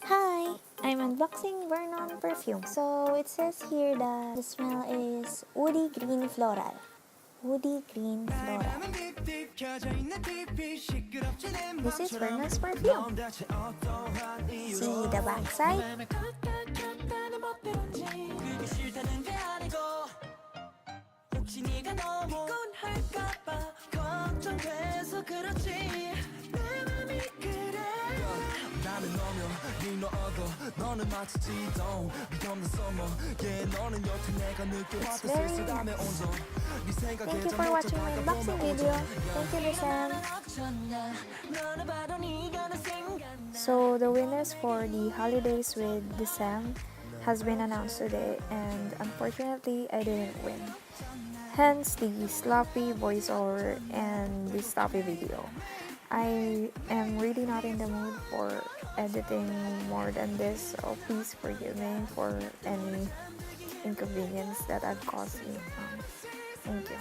Hi, I'm unboxing Vernon Perfume. So it says here that the smell is Woody Green Floral. Woody Green Floral. This is Vernon's perfume. See the backside? It's very nice. Thank you for watching my unboxing video. Thank you, Saem. So the winners for the holidays with the Saem has been announced today, and unfortunately I didn't win. Hence the sloppy voiceover and the sloppy video. I am really not in the mood for editing more than this, so please forgive me for any inconvenience that I've caused you. Thank you.